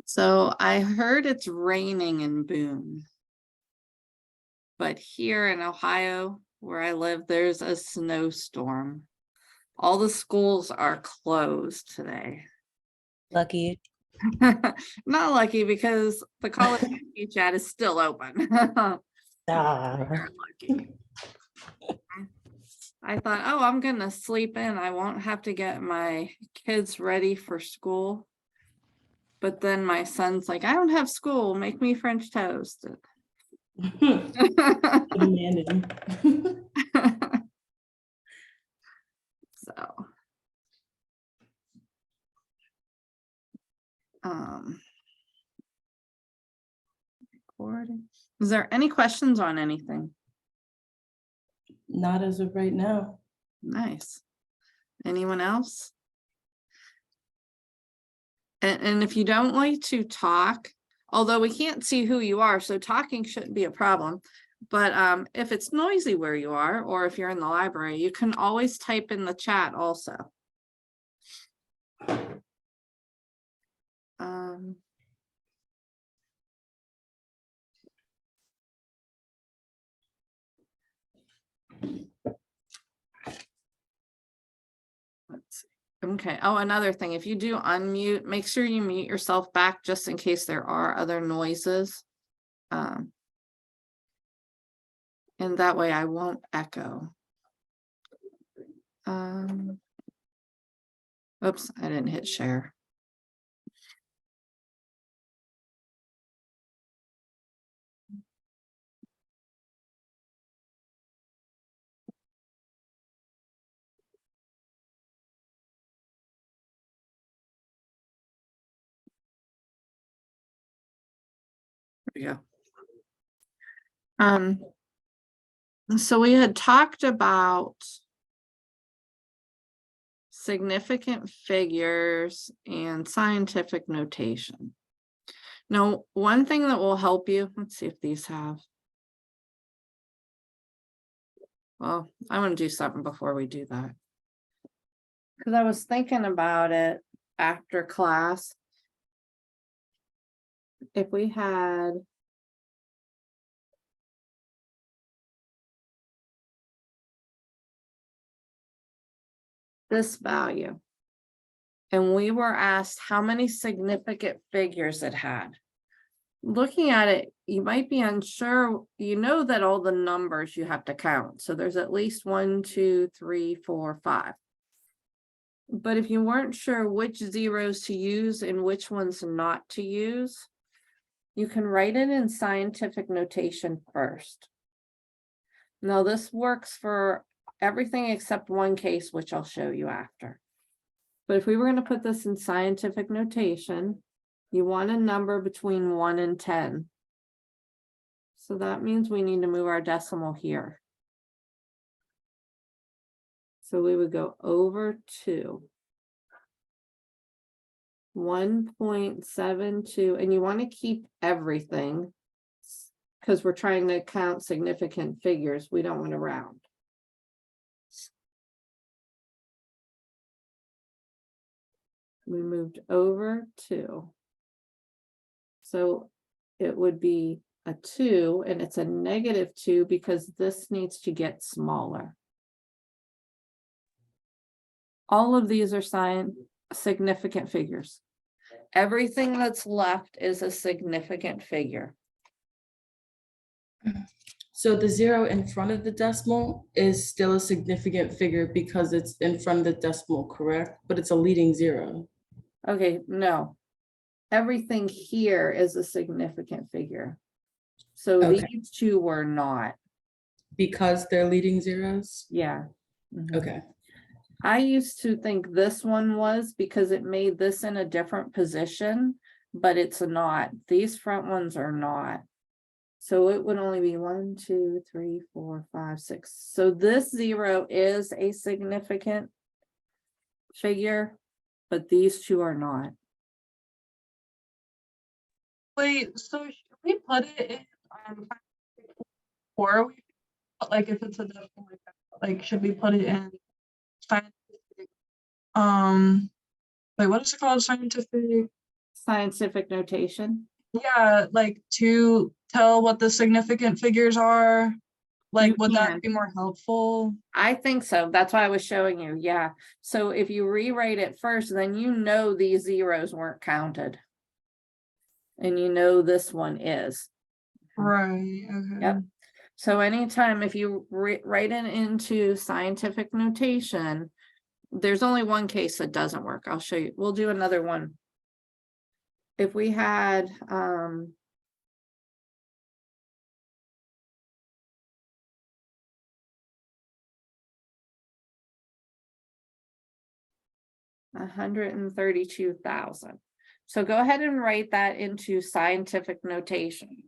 So I heard it's raining in Boone. But here in Ohio, where I live, there's a snowstorm. All the schools are closed today. Lucky. Not lucky because the college I teach at is still open. You're lucky. I thought, oh, I'm gonna sleep in. I won't have to get my kids ready for school. But then my son's like, I don't have school. Make me French toast. Demanding. So, recording. Is there any questions on anything? Not as of right now. Nice. Anyone else? And if you don't like to talk, although we can't see who you are, so talking shouldn't be a problem. But if it's noisy where you are, or if you're in the library, you can always type in the chat also. Let's see. Okay. Oh, another thing, if you do unmute, make sure you mute yourself back just in case there are other noises. And that way I won't echo. Oops, I didn't hit share. There we go. So we had talked about significant figures and scientific notation. Now, one thing that will help you, let's see if these have. Well, I want to do something before we do that. Because I was thinking about it after class. If we had this value, and we were asked how many significant figures it had. Looking at it, you might be unsure. You know that all the numbers you have to count. So there's at least 1, 2, 3, 4, 5. But if you weren't sure which zeros to use and which ones not to use, you can write it in scientific notation first. Now this works for everything except one case, which I'll show you after. But if we were going to put this in scientific notation, you want a number between 1 and 10. So that means we need to move our decimal here. So we would go over 2. 1.72, and you want to keep everything because we're trying to count significant figures. We don't want to round. We moved over 2. So it would be a 2, and it's a -2 because this needs to get smaller. All of these are significant figures. Everything that's left is a significant figure. So the 0 in front of the decimal is still a significant figure because it's in front of the decimal, correct? But it's a leading 0. Okay, no. Everything here is a significant figure. So okay. These two were not. Because they're leading zeros? Yeah. Okay. I used to think this one was because it made this in a different position, but it's not. These front ones are not. So it would only be 1, 2, 3, 4, 5, 6. So this 0 is a significant figure, but these two are not. Wait, so should we put it in or like if it's a decimal like should we put it in scientific wait, what is it called? Scientific Scientific notation. Yeah, like to tell what the significant figures are. Like, You would can. that be more helpful? I think so. That's why I was showing you. Yeah. So if you rewrite it first, then you know these zeros weren't counted. And you know this one is. Right, okay. Yep. So anytime if you write it into scientific notation, there's only one case that doesn't work. I'll show you. We'll do another one. If we had 132,000. So go ahead and write that into scientific notation.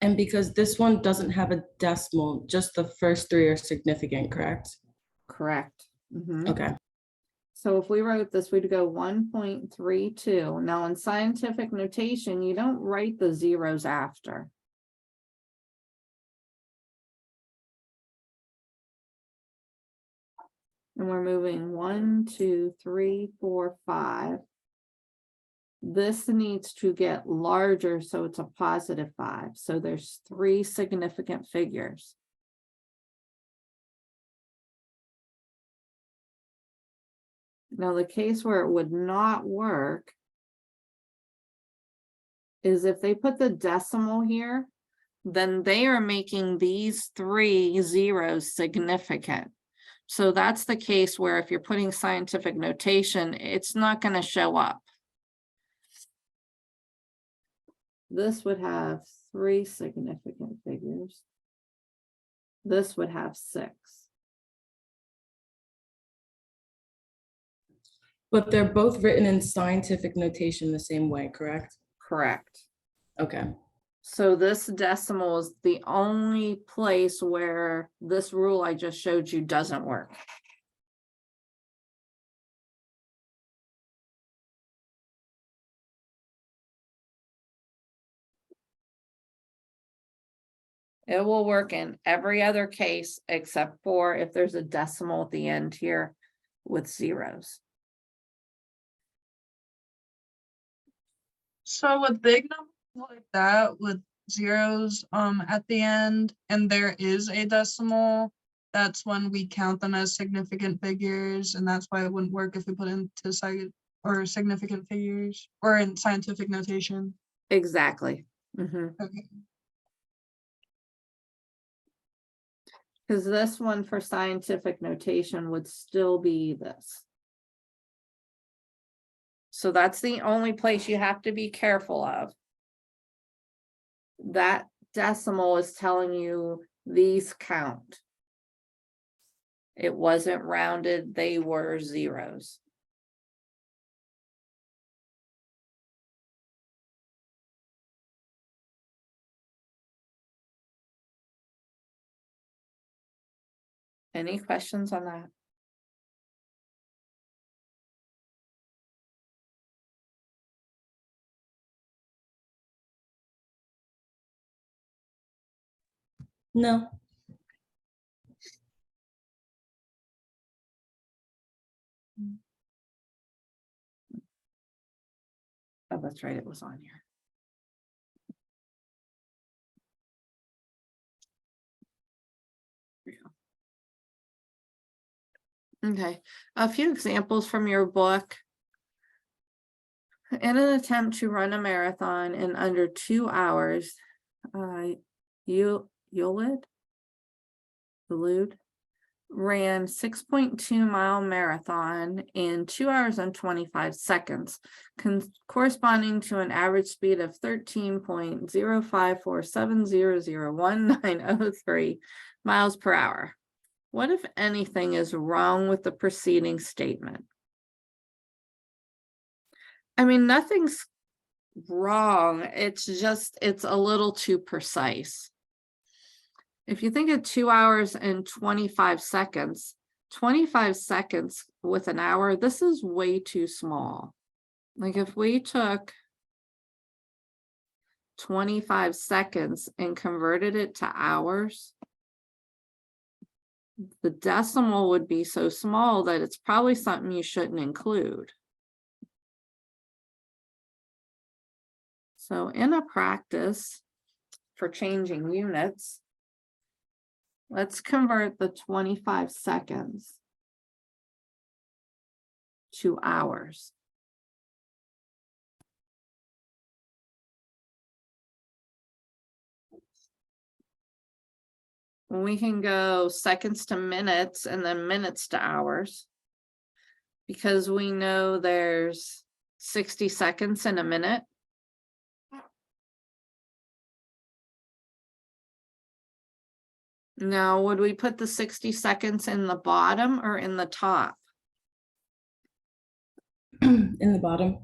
And because this one doesn't have a decimal, just the first three are significant, correct? Correct. Mhm. Okay. So if we wrote this, we'd go 1.32. Now in scientific notation, you don't write the zeros after. And we're moving 1, 2, 3, 4, 5. This needs to get larger, so it's a positive 5. So there's 3 significant figures. Now the case where it would not work is if they put the decimal here, then they are making these 3 zeros significant. So that's the case where if you're putting scientific notation, it's not going to show up. This would have 3 significant figures. This would have 6. But they're both written in scientific notation the same way, correct? Correct. Okay. So this decimal is the only place where this rule I just showed you doesn't work. It will work in every other case except for if there's a decimal at the end here with zeros. So with big numbers like that, with zeros at the end, and there is a decimal, that's when we count them as significant figures, and that's why it wouldn't work if we put into significant figures or in scientific notation. Exactly. Mhm. Okay. Because this one for scientific notation would still be this. So that's the only place you have to be careful of. That decimal is telling you these count. It wasn't rounded, they were zeros. Any questions on that? No. Oh, that's right, it was on here. Here we go. Okay, a few examples from your book. In an attempt to run a marathon in under 2 hours, Yulid ran 6.2-mile marathon in 2 hours and 25 seconds, corresponding to an average speed of 13.0547001903 miles per hour. What, if anything, is wrong with the preceding statement? I mean, nothing's wrong. It's just, it's a little too precise. If you think of 2 hours and 25 seconds, 25 seconds with an hour, this is way too small. Like if we took 25 seconds and converted it to hours, the decimal would be so small that it's probably something you shouldn't include. So in a practice for changing units, let's convert the 25 seconds to hours. We can go seconds to minutes and then minutes to hours, because we know there's 60 seconds in a minute. Now, would we put the 60 seconds in the bottom or in the top? In the bottom.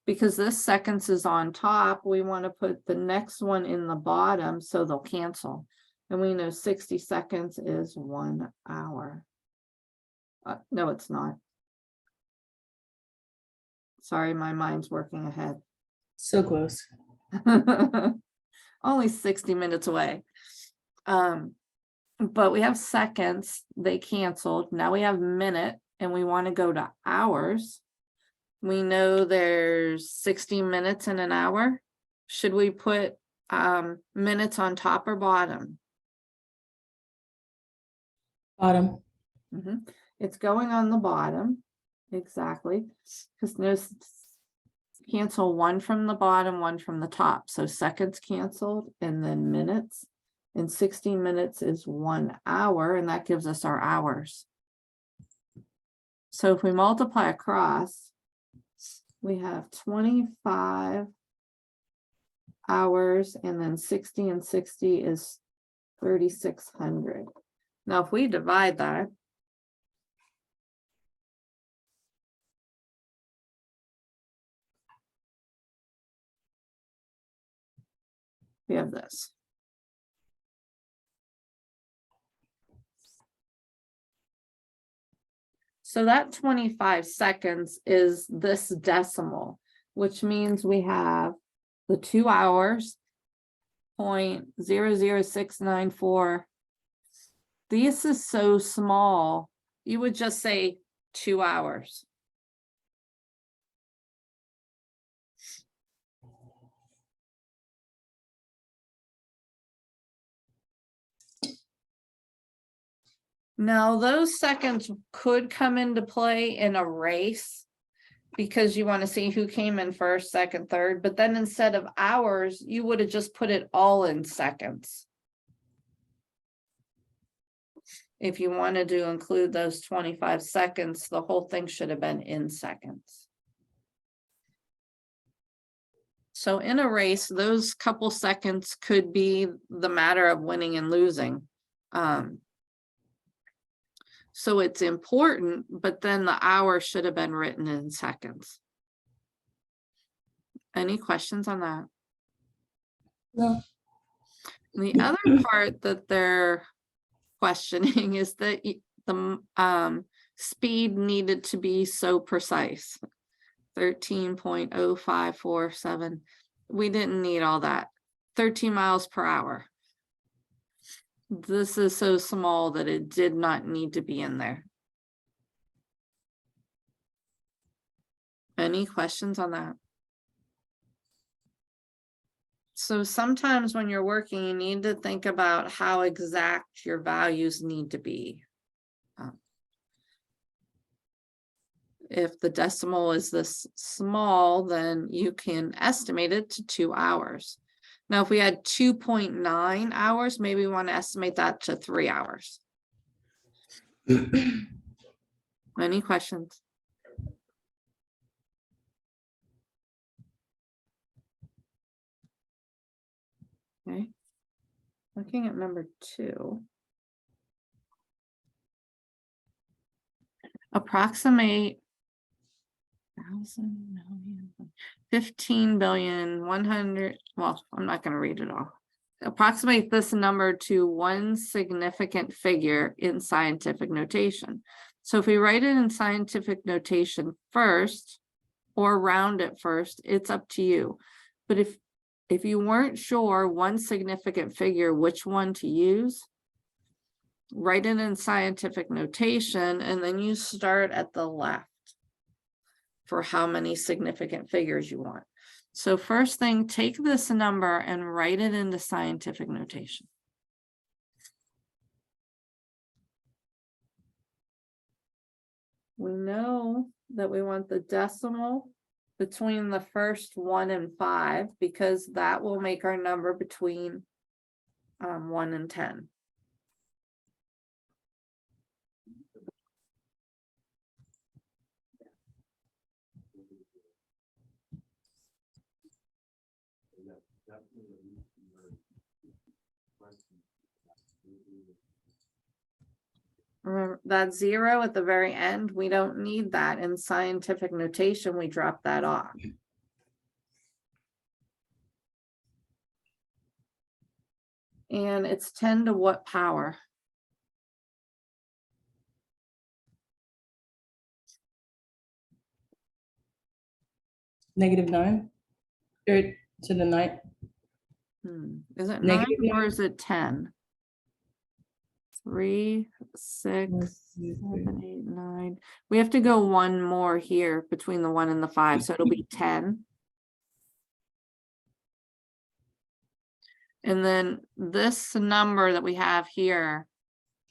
Because this seconds is on top, we want to put the next one in the bottom so they'll cancel. And we know 60 seconds is 1 hour. No, it's not. Sorry, my mind's working ahead. So close. Only 60 minutes away. But we have seconds, they canceled. Now we have minute and we want to go to hours. We know there's 60 minutes in an hour. Should we put minutes on top or bottom? Bottom. It's going on the bottom. Exactly. Because no, cancel one from the bottom, one from the top. So seconds canceled and then minutes. And 60 minutes is 1 hour, and that gives us our hours. So if we multiply across, we have 25 hours, and then 60 and 60 is 3,600. Now, if we divide that, we have this. So that 25 seconds is this decimal, which means we have the 2 hours, 0.00694. This is so small, you would just say 2 hours. Now, those seconds could come into play in a race because you want to see who came in first, second, third, but then instead of hours, you would have just put it all in seconds. If you wanted to include those 25 seconds, the whole thing should have been in seconds. So in a race, those couple seconds could be the matter of winning and losing. So it's important, but then the hour should have been written in seconds. Any questions on that? No. The other part that they're questioning is that the speed needed to be so precise. 13.0547. We didn't need all that. 13 miles per hour. This is so small that it did not need to be in there. Any questions on that? So sometimes when you're working, you need to think about how exact your values need to be. If the decimal is this small, then you can estimate it to 2 hours. Now, if we had 2.9 hours, maybe we want to estimate that to 3 hours. Any questions? Okay. Looking at number 2. Approximate 15 billion 100. Well, I'm not going to read it all. Approximate this number to one significant figure in scientific notation. So if we write it in scientific notation first or round it first, it's up to you. But if you weren't sure one significant figure, which one to use, write it in scientific notation, and then you start at the left for how many significant figures you want. So first thing, take this number and write it into scientific notation. We know that we want the decimal between the first 1 and 5 because that will make our number between 1 and 10. Remember that 0 at the very end, we don't need that in scientific notation, we drop that off. And it's 10 to what power? -9 or to the 9. Is it 9 Negative or 9? is it 10? 3, 6, 7, 8, 9. We have to go one more here between the 1 and the 5, so it'll be 10. And then this number that we have here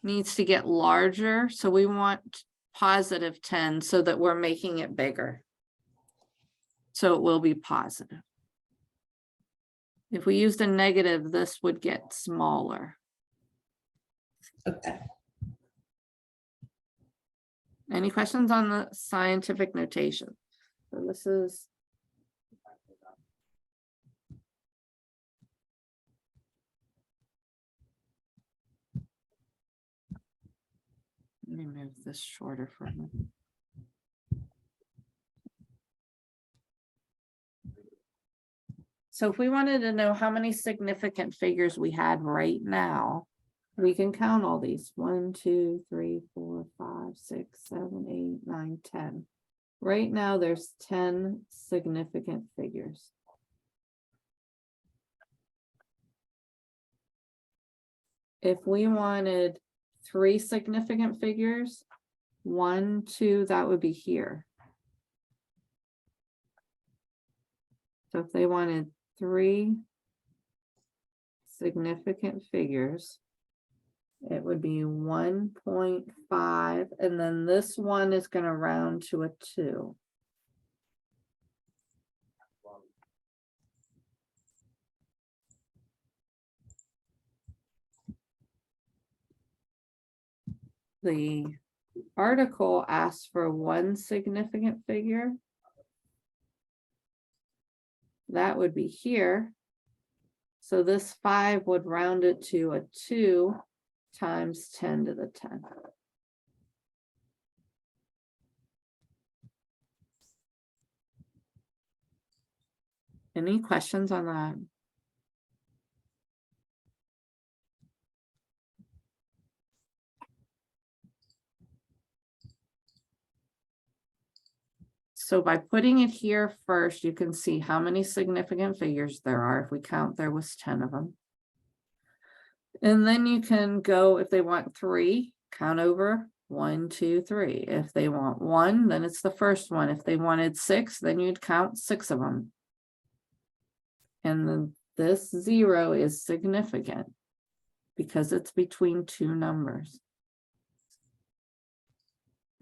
needs to get larger, so we want positive 10 so that we're making it bigger. So it will be positive. If we used a negative, this would get smaller. Okay. Any questions on the scientific notation? So this is. Let me move this shorter for a minute. So if we wanted to know how many significant figures we had right now, we can count all these. 1, 2, 3, 4, 5, 6, 7, 8, 9, 10. Right now, there's 10 significant figures. If we wanted 3 significant figures, 1, 2, that would be here. So if they wanted 3 significant figures, it would be 1.5, and then this one is going to round to a 2. The article asks for 1 significant figure. That would be here. So this 5 would round it to a 2 times 10 to the 10. Any questions on that? So by putting it here first, you can see how many significant figures there are. If we count, there was 10 of them. And then you can go, if they want 3, count over 1, 2, 3. If they want 1, then it's the first one. If they wanted 6, then you'd count 6 of them. And then this 0 is significant because it's between 2 numbers.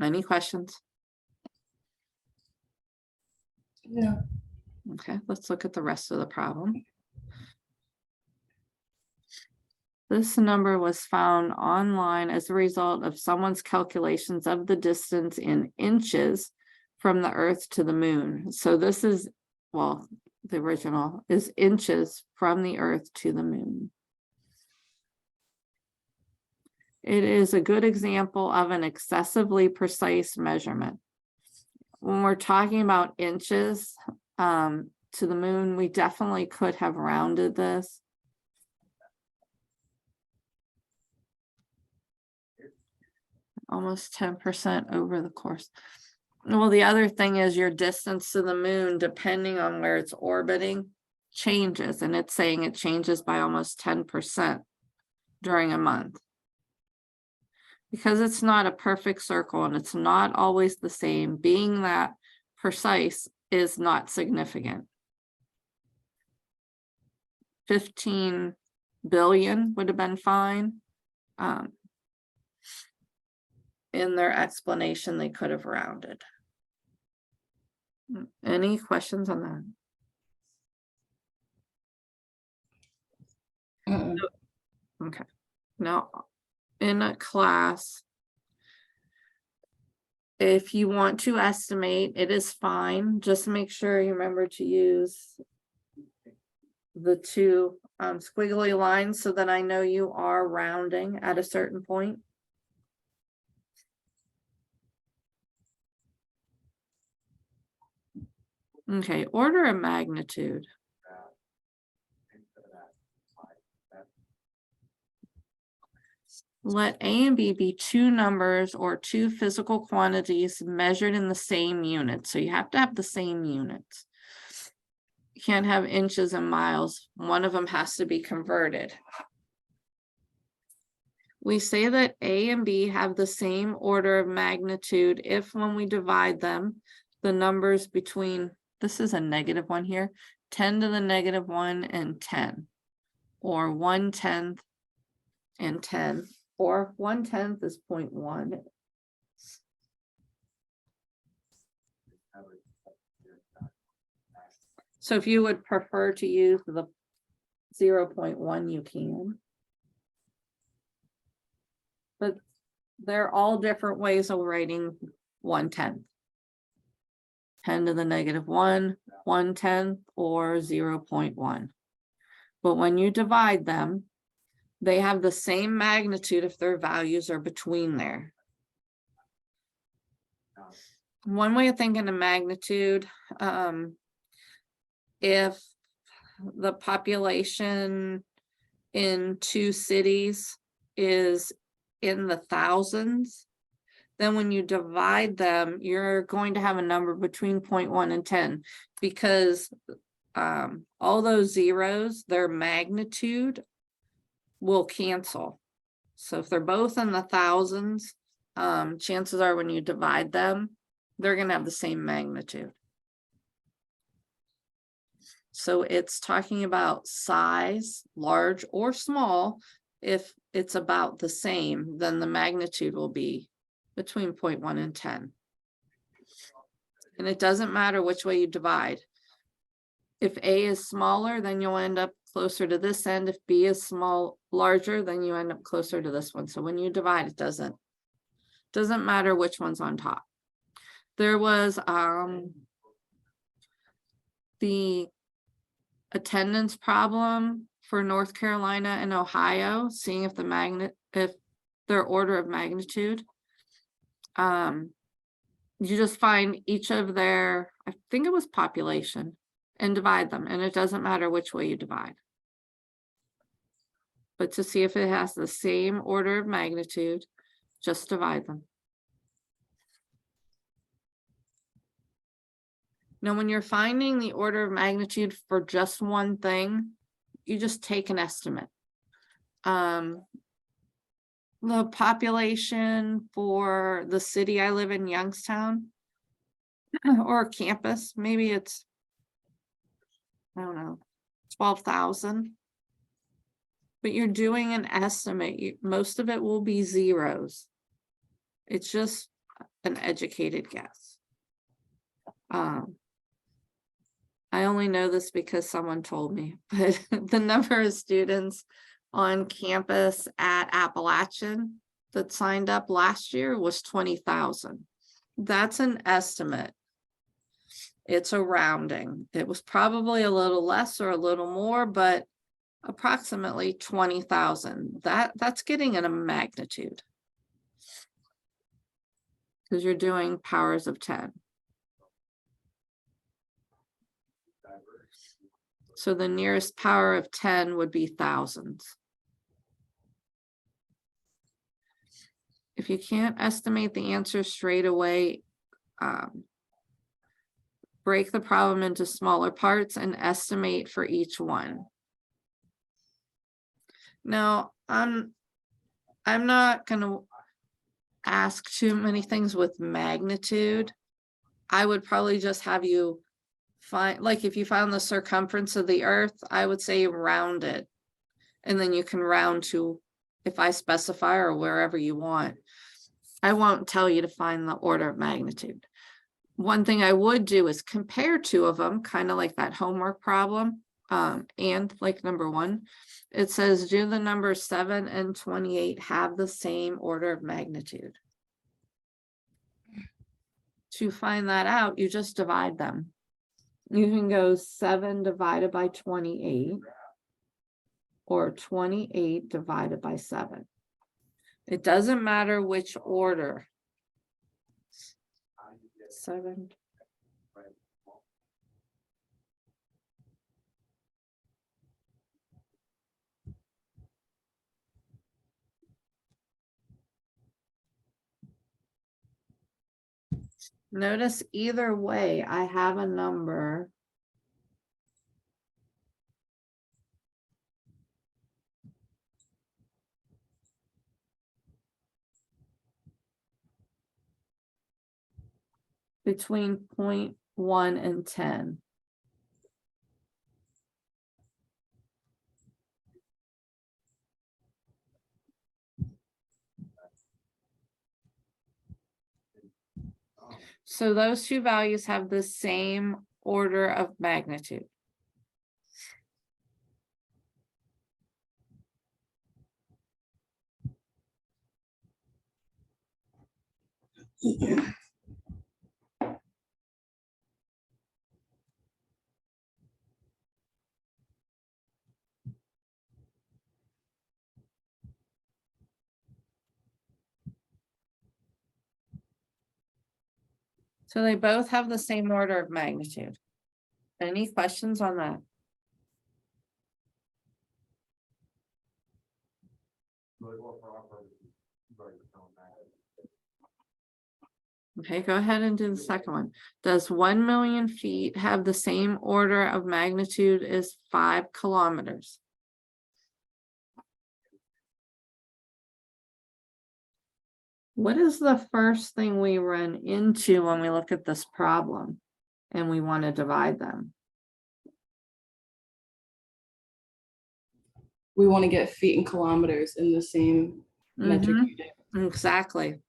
Any questions? No. Okay, let's look at the rest of the problem. This number was found online as a result of someone's calculations of the distance in inches from the Earth to the moon. So this is, well, the original is inches from the Earth to the moon. It is a good example of an excessively precise measurement. When we're talking about inches to the moon, we definitely could have rounded this. Almost 10% over the course. Well, the other thing is your distance to the moon, depending on where it's orbiting, changes, and it's saying it changes by almost 10% during a month. Because it's not a perfect circle and it's not always the same, being that precise is not significant. 15 billion would have been fine. In their explanation, they could have rounded. Any questions on that? Okay. Now, in a class, if you want to estimate, it is fine. Just make sure you remember to use the two squiggly lines so that I know you are rounding at a certain point. Okay, order of magnitude. Let A and B be two numbers or two physical quantities measured in the same unit. So you have to have the same units. You can't have inches and miles. One of them has to be converted. We say that A and B have the same order of magnitude if when we divide them, the numbers between, this is a negative one here, 10 to the negative 1 and 10, or 1/10 and 10, or 1/10 is 0.1. So if you would prefer to use the 0.1, you can. But they're all different ways of writing 1/10. 10 to the negative 1, 1/10, or 0.1. But when you divide them, they have the same magnitude if their values are between there. One way of thinking of magnitude, if the population in two cities is in the thousands, then when you divide them, you're going to have a number between 0.1 and 10, because all those zeros, their magnitude will cancel. So if they're both in the thousands, chances are when you divide them, they're going to have the same magnitude. So it's talking about size, large or small. If it's about the same, then the magnitude will be between 0.1 and 10. And it doesn't matter which way you divide. If A is smaller, then you'll end up closer to this end. If B is larger, then you end up closer to this one. So when you divide, it doesn't matter which one's on top. There was the attendance problem for North Carolina and Ohio, seeing if if their order of magnitude. You just find each of their, I think it was population, and divide them, and it doesn't matter which way you divide. But to see if it has the same order of magnitude, just divide them. Now, when you're finding the order of magnitude for just one thing, you just take an estimate. The population for the city I live in, Youngstown, or campus, maybe it's, I don't know, 12,000. But you're doing an estimate. Most of it will be zeros. It's just an educated guess. I only know this because someone told me, but the number of students on campus at Appalachian that signed up last year was 20,000. That's an estimate. It's a rounding. It was probably a little less or a little more, but approximately 20,000. That's getting in a magnitude, because you're doing powers of 10. So the nearest power of 10 would be thousands. If you can't estimate the answer straight away, break the problem into smaller parts and estimate for each one. Now, I'm not gonna ask too many things with magnitude. I would probably just have you find, like, if you found the circumference of the earth, I would say round it. And then you can round to, if I specify, or wherever you want. I won't tell you to find the order of magnitude. One thing I would do is compare two of them, kind of like that homework problem. And like number one, it says, do the numbers 7 and 28 have the same order of magnitude? To find that out, you just divide them. You can go 7 divided by 28 or 28 divided by 7. It doesn't matter which order. 7. Notice either way, I have a number. Between 0.1 and 10. So those two values have the same order of magnitude. So they both have the same order of magnitude. Any questions on that? Okay, go ahead and do the second one. Does 1 million feet have the same order of magnitude as 5 kilometers? What is the first thing we run into when we look at this problem and we want to divide them? We want to get feet and kilometers in the same metric Mhm. unit. Exactly.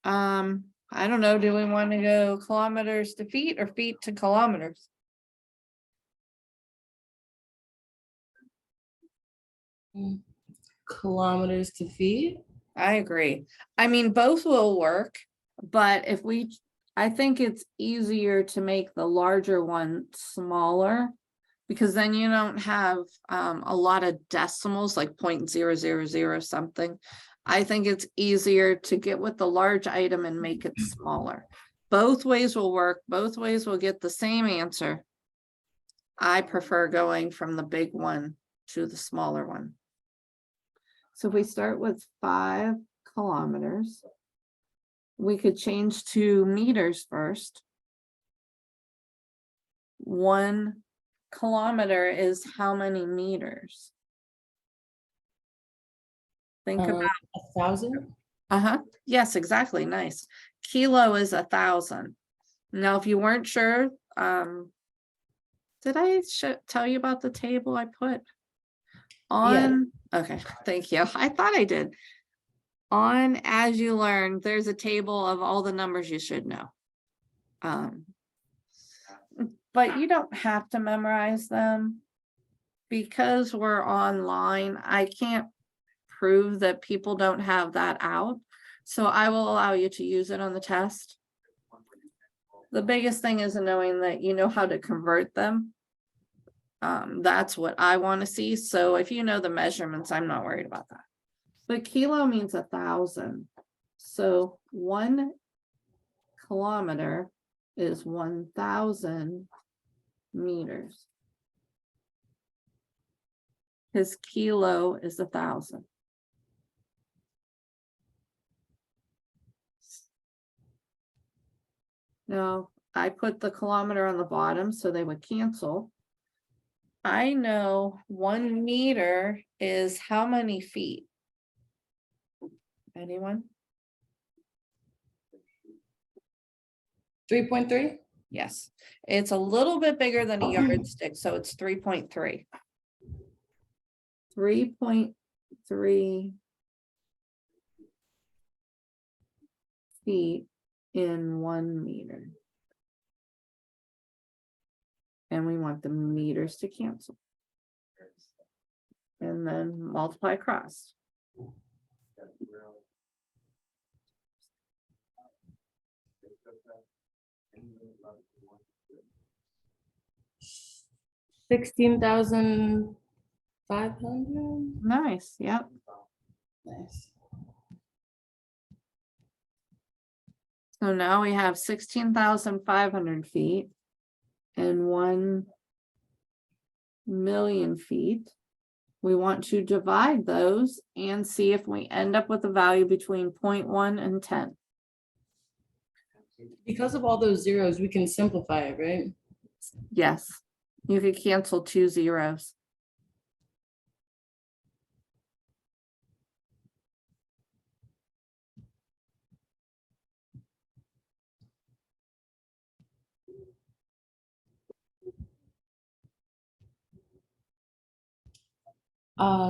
I don't know, do we want to go kilometers to feet or feet to kilometers? Kilometers to feet. I agree. I mean, both will work, but if we, I think it's easier to make the larger one smaller, because then you don't have a lot of decimals, like 0.000 something. I think it's easier to get with the large item and make it smaller. Both ways will work. Both ways will get the same answer. I prefer going from the big one to the smaller one. So if we start with 5 kilometers, we could change to meters first. 1 kilometer is how many meters? Think about 1,000. Yes, exactly. Nice. Kilo is 1,000. Now, if you weren't sure, did I tell you about the table I put on? Okay, thank you. I thought I did. On As You Learn, there's a table of all the numbers you should know. But you don't have to memorize them. Because we're online, I can't prove that people don't have that out. So I will allow you to use it on the test. The biggest thing is knowing that you know how to convert them. That's what I want to see. So if you know the measurements, I'm not worried about that. But kilo means 1,000. So 1 kilometer is 1,000 meters. His kilo is 1,000. Now, I put the kilometer on the bottom, so they would cancel. I know 1 meter is how many feet? Anyone? 3.3? Yes, it's a little bit bigger than a yardstick, so it's 3.3. 3.3 feet in 1 meter. And we want the meters to cancel. And then multiply across. $16,500. Nice, yep. Nice. So now we have 16,500 feet and 1 million feet. We want to divide those and see if we end up with a value between 0.1 and 10. Because of all those zeros, we can simplify it, right? Yes, you could cancel 2 zeros.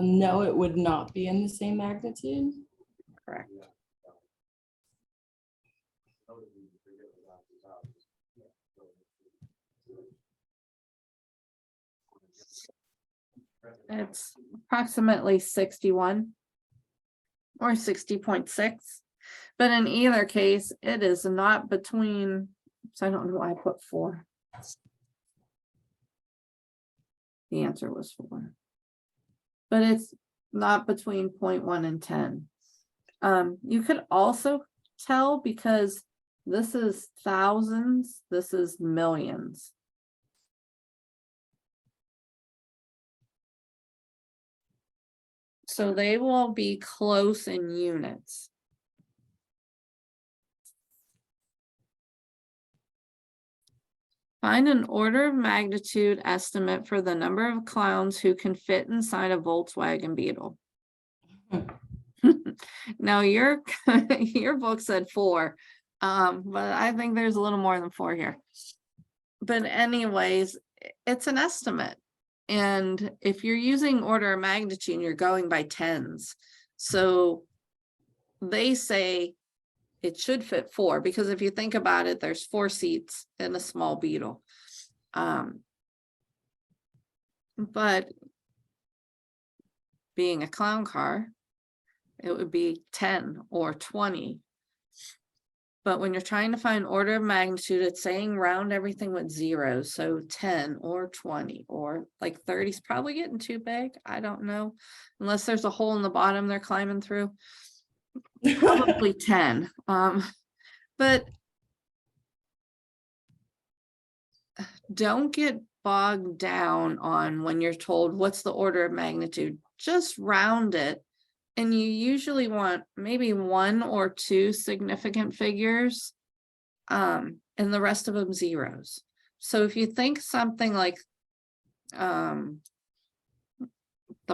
No, it would not be in the same magnitude. Correct. It's approximately 61 or 60.6. But in either case, it is not between, so I don't know why I put 4. The answer was 4. But it's not between 0.1 and 10. You could also tell because this is thousands, this is millions. So they will be close in units. Find an order of magnitude estimate for the number of clowns who can fit inside a Volkswagen Beetle. Now your book said 4, but I think there's a little more than 4 here. But anyways, it's an estimate. And if you're using order of magnitude, you're going by tens. So they say it should fit 4, because if you think about it, there's 4 seats in a small Beetle. But being a clown car, it would be 10 or 20. But when you're trying to find order of magnitude, it's saying round everything with zeros. So 10 or 20 or like 30 is probably getting too big. I don't know. Unless there's a hole in the bottom they're climbing through. Probably 10. But don't get bogged down on when you're told what's the order of magnitude. Just round it. And you usually want maybe 1 or 2 significant figures, and the rest of them zeros. So if you think something like the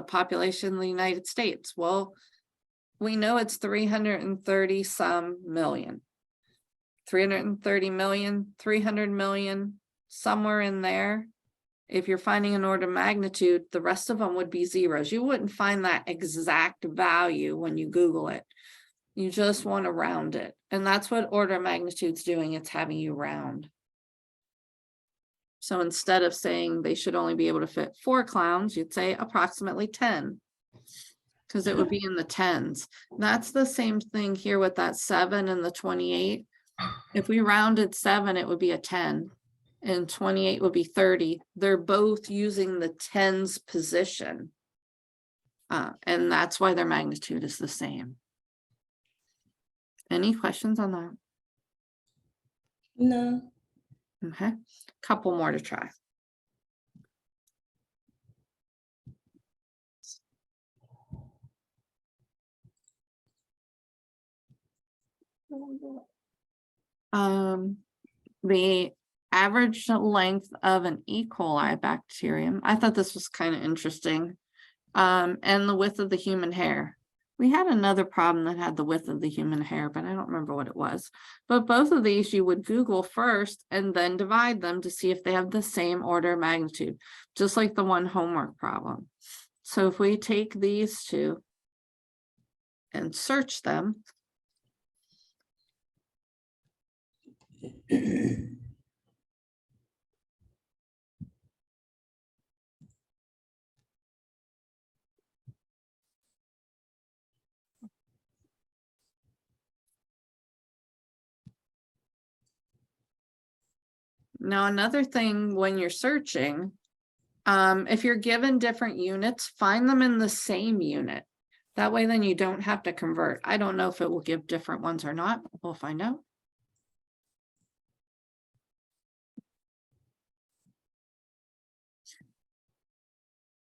population of the United States, well, we know it's 330 some million. 330 million, 300 million, somewhere in there. If you're finding an order of magnitude, the rest of them would be zeros. You wouldn't find that exact value when you Google it. You just want to round it. And that's what order of magnitude's doing. It's having you round. So instead of saying they should only be able to fit 4 clowns, you'd say approximately 10. Because it would be in the tens. That's the same thing here with that 7 and the 28. If we rounded 7, it would be a 10. And 28 would be 30. They're both using the tens position. And that's why their magnitude is the same. Any questions on that? No. Okay, couple more to try. The average length of an E. coli bacterium. I thought this was kind of interesting. And the width of the human hair. We had another problem that had the width of the human hair, but I don't remember what it was. But both of these you would Google first and then divide them to see if they have the same order of magnitude, just like the one homework problem. So if we take these two and search them, now another thing when you're searching, if you're given different units, find them in the same unit. That way, then you don't have to convert. I don't know if it will give different ones or not. We'll find out.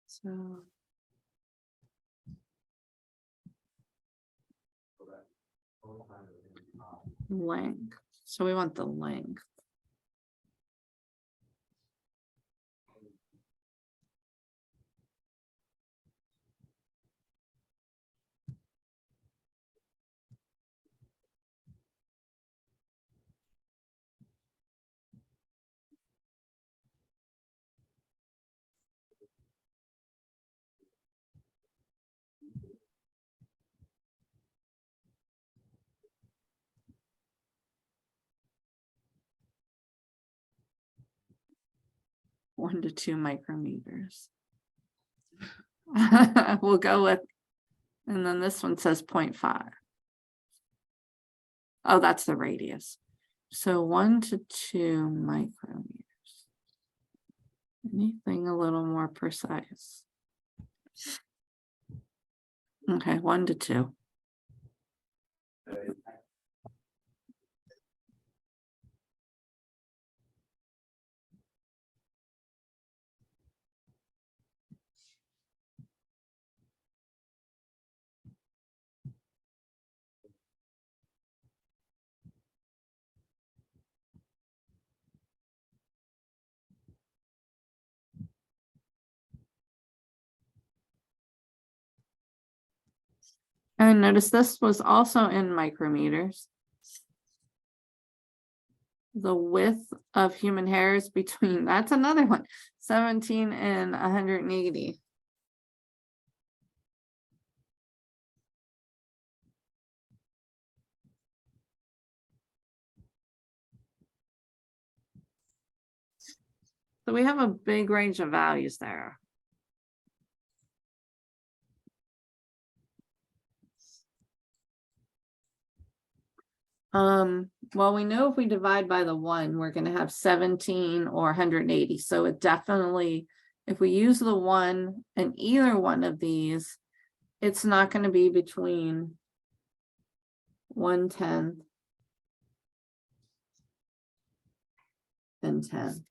So. Length. So we want the length. One to 2 micrometers. We'll go with, and then this one says 0.5. Oh, that's the radius. So 1 to 2 micrometers. Anything a little more precise. Okay, 1 to 2. And notice this was also in micrometers. The width of human hair is between, that's another one, 17 and 180. So we have a big range of values there. Well, we know if we divide by the 1, we're going to have 17 or 180. So it definitely, if we use the 1 in either one of these, it's not going to be between 1/10 and 10.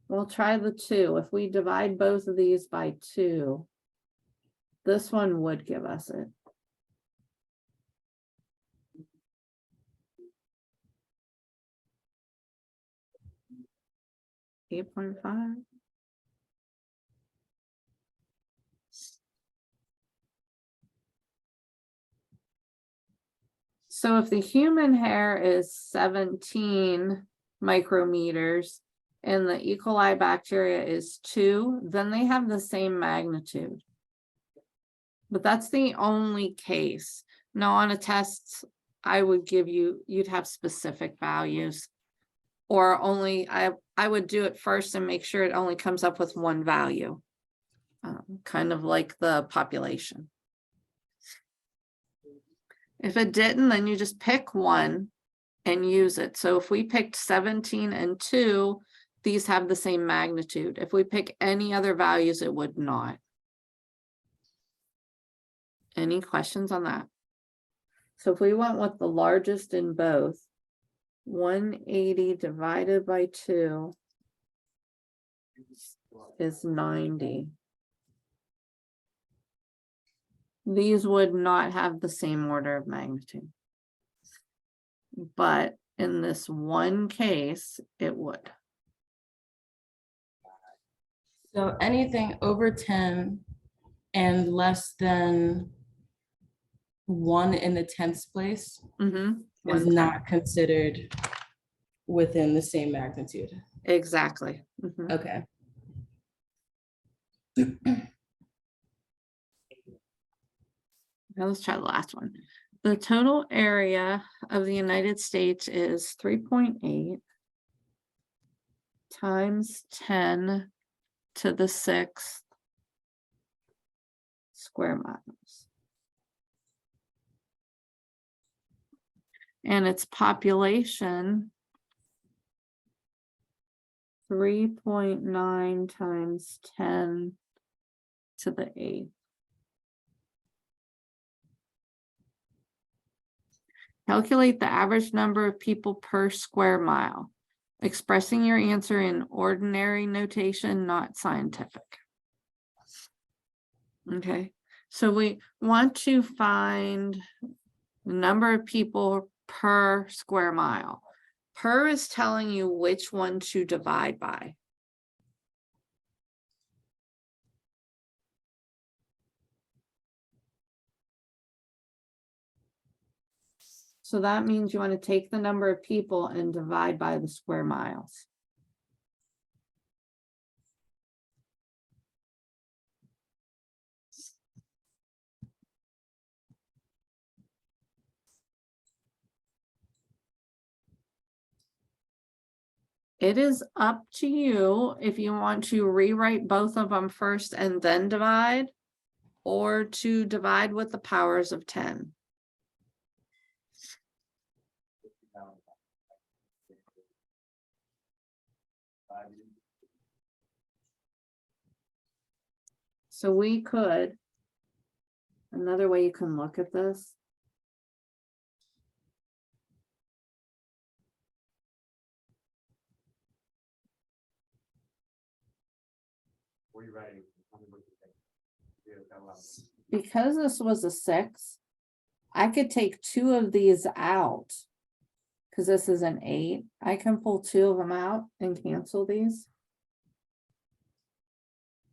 We'll try the 2. If we divide both of these by 2, this one would give us it. 8.5. So if the human hair is 17 micrometers and the E. coli bacteria is 2, then they have the same magnitude. But that's the only case. Now on a test, I would give you, you'd have specific values. Or only, I would do it first and make sure it only comes up with one value. Kind of like the population. If it didn't, then you just pick one and use it. So if we picked 17 and 2, these have the same magnitude. If we pick any other values, it would not. Any questions on that? So if we went with the largest in both, 180 divided by 2 is 90. These would not have the same order of magnitude. but in this one case, it would. So anything over 10 and less than 1 in the 10th place Mhm. is 1/10. not considered within the same magnitude. Exactly. Mhm. Okay. Now let's try the last one. The total area of the United States is 3.8 times 10 to the 6th square miles. And its population 3.9 times 10 to the 8th. Calculate the average number of people per square mile, expressing your answer in ordinary notation, not scientific. Okay, so we want to find the number of people per square mile. Per is telling you which one to divide by. So that means you want to take the number of people and divide by the square miles. It is up to you if you want to rewrite both of them first and then divide, or to divide with the powers of 10. So we could, another way you can look at this. Because this was a 6, I could take 2 of these out. Because this is an 8, I can pull 2 of them out and cancel these.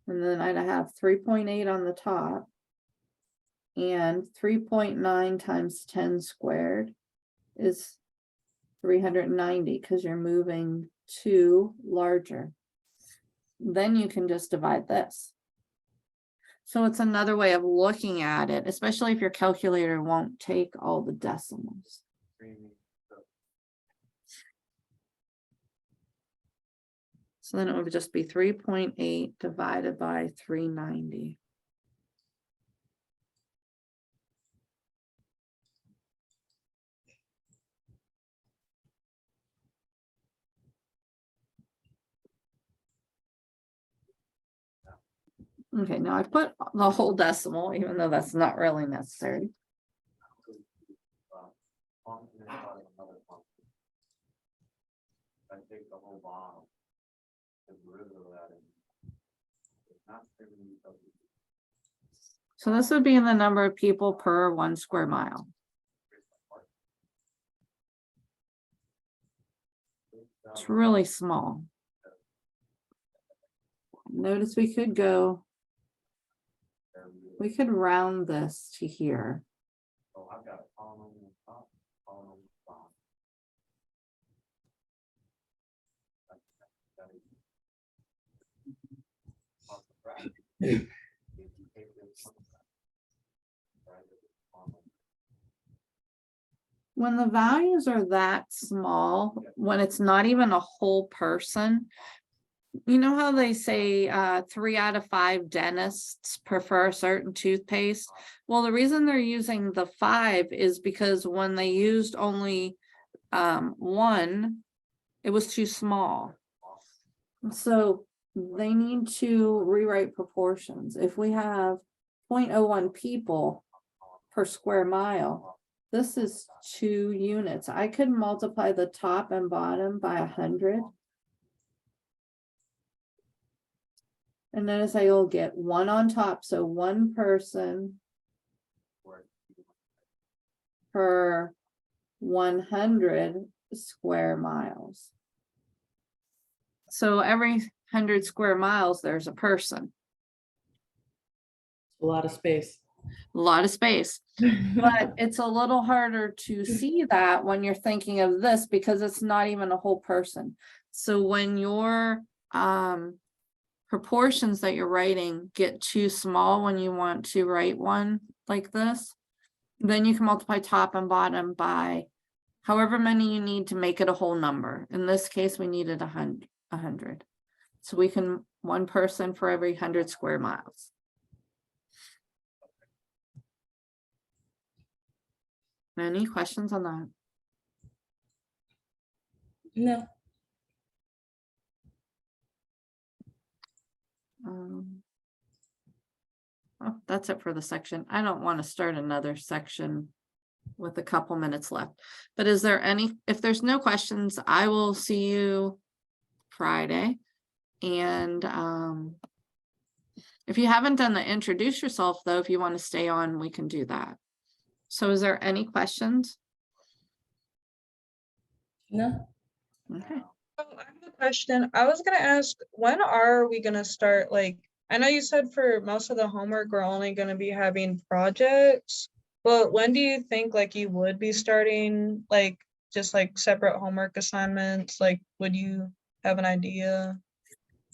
And then I'd have 3.8 on the top. And 3.9 times 10 squared is 390, because you're moving 2 larger. Then you can just divide this. So it's another way of looking at it, especially if your calculator won't take all the decimals. So then it would just be 3.8 divided by 390. Okay, now I put the whole decimal, even though that's not really necessary. So this would be in the number of people per 1 square mile. It's really small. Notice we could round this to here. When the values are that small, when it's not even a whole person, you know how they say 3 out of 5 dentists prefer a certain toothpaste? Well, the reason they're using the 5 is because when they used only 1, it was too small. So they need to rewrite proportions. If we have 0.01 people per square mile, this is 2 units. I could multiply the top and bottom by 100. And notice I will get 1 on top, so 1 person per 100 square miles. So every 100 square miles, there's a person, A lot of space. a lot of space. But it's a little harder to see that when you're thinking of this because it's not even a whole person. So when your proportions that you're writing get too small when you want to write one like this, then you can multiply top and bottom by however many you need to make it a whole number. In this case, we needed 100. So we can one person for every 100 square miles. Any questions on that? No. Oh, that's it for the section. I don't want to start another section with a couple minutes left. But is there any, if there's no questions, I will see you Friday. And if you haven't done the introduce yourself, though, if you want to stay on, we can do that. So is there any questions? No. Okay. Oh, I have a question. I was gonna ask, when are we gonna start, like, I know you said for most of the homework, we're only gonna be having projects, but when do you think like you would be starting, like, just like separate homework assignments? Like, would you have an idea?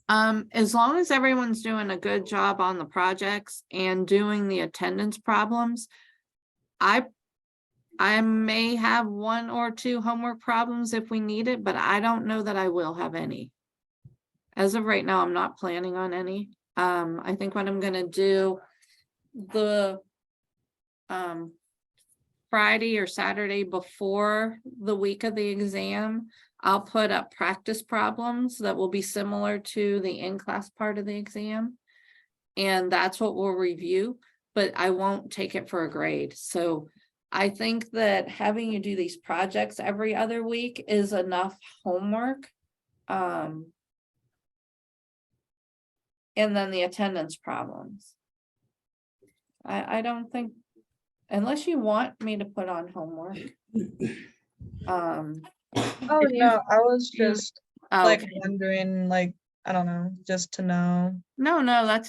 As long as everyone's doing a good job on the projects and doing the attendance problems, I may have 1 or 2 homework problems if we need it, but I don't know that I will have any. As of right now, I'm not planning on any. I think what I'm gonna do the Friday or Saturday before the week of the exam, I'll put up practice problems that will be similar to the in-class part of the exam. And that's what we'll review, but I won't take it for a grade. So I think that having you do these projects every other week is enough homework. And then the attendance problems. I don't think, unless you want me to put on homework. Oh, If you- no, I was just Oh, like okay. wondering, like, I don't know, just to know. No, that's